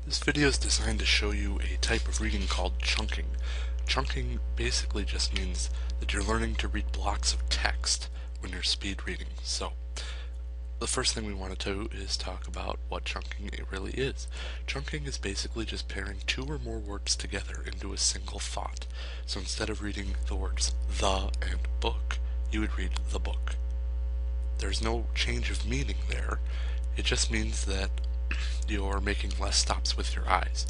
This video is designed to show you a type of reading called chunking. Chunking basically just means that you're learning to read blocks of text when you're speed reading. So the first thing we want to do is talk about what chunking it really is. Chunking is basically just pairing two or more words together into a single thought. So instead of reading the words the and book, you would read the book. There's no change of meaning there. It just means that you're making less stops with your eyes.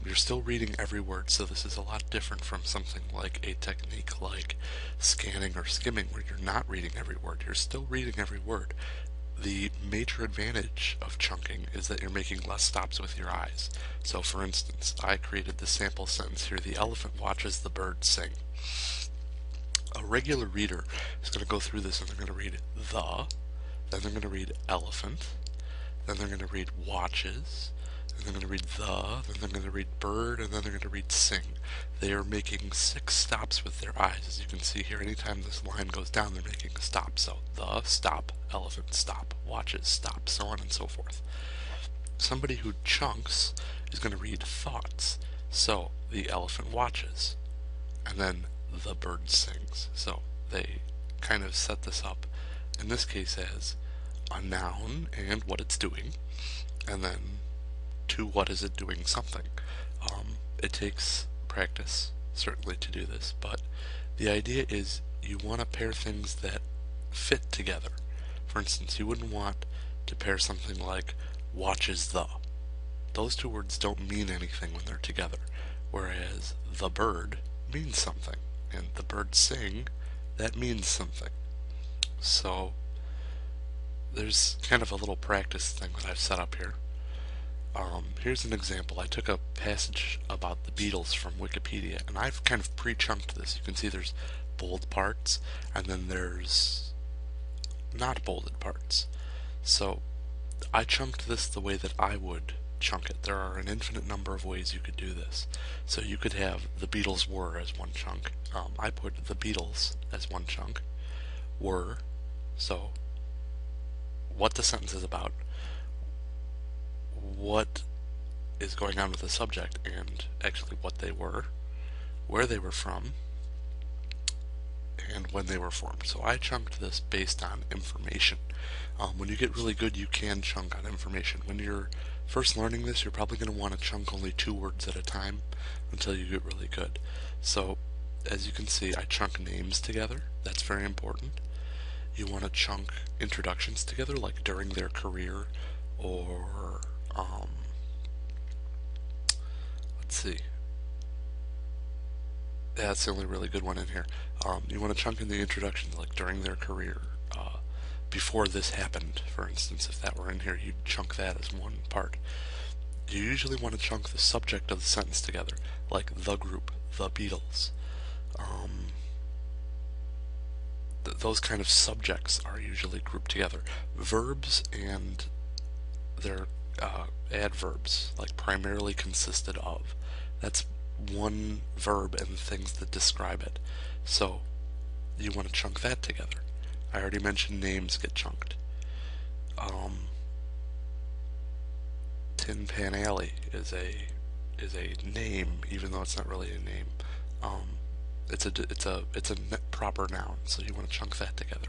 You're still reading every word, so this is a lot different from something like a technique like scanning or skimming where you're not reading every word. You're still reading every word. The major advantage of chunking is that you're making less stops with your eyes. So for instance, I created the sample sentence here: the elephant watches the bird sing. A regular reader is going to go through this and they're going to read the, then they're going to read elephant, then they're going to read watches, then they're going to read the, then they're going to read bird, and then they're going to read sing. They are making 6 stops with their eyes. As you can see here, anytime this line goes down, they're making a stop. So the, stop, elephant, stop, watches, stop, so on and so forth. Somebody who chunks is going to read thoughts. So the elephant watches, and then the bird sings. So they kind of set this up, in this case, as a noun and what it's doing, and then to what is it doing something. It takes practice, certainly, to do this, but the idea is you want to pair things that fit together. For instance, you wouldn't want to pair something like watches the. Those two words don't mean anything when they're together, whereas the bird means something, and the bird sing, that means something. So there's kind of a little practice thing that I've set up here. Here's an example. I took a passage about the Beatles from Wikipedia, and I've kind of pre-chunked this. You can see there's bold parts, and then there's not bolded parts. So I chunked this the way that I would chunk it. There are an infinite number of ways you could do this. So you could have the Beatles were as one chunk. I put the Beatles as one chunk. Were, so what the sentence is about, what is going on with the subject, and actually what they were, where they were from, and when they were formed. So I chunked this based on information. When you get really good, you can chunk on information. When you're first learning this, you're probably going to want to chunk only 2 words at a time until you get really good. So as you can see, I chunk names together. That's very important. You want to chunk introductions together, like during their career, or let's see. Yeah, that's the only really good one in here. You want to chunk in the introductions, like during their career, before this happened, for instance. If that were in here, you'd chunk that as one part. You usually want to chunk the subject of the sentence together, like the group, the Beatles. Those kind of subjects are usually grouped together. Verbs and their adverbs, like primarily consisted of, that's one verb and the things that describe it. So you want to chunk that together. I already mentioned names get chunked. Tin Pan Alley is a name, even though it's not really a name. It's a proper noun, so you want to chunk that together.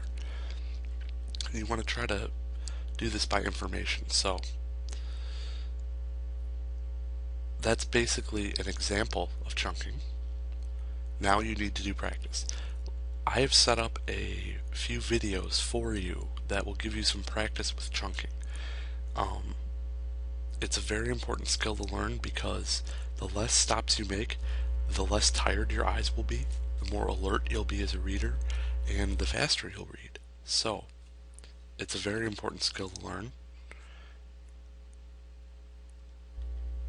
And you want to try to do this by information. So that's basically an example of chunking. Now you need to do practice. I have set up a few videos for you that will give you some practice with chunking. It's a very important skill to learn because the less stops you make, the less tired your eyes will be, the more alert you'll be as a reader, and the faster you'll read. So it's a very important skill to learn.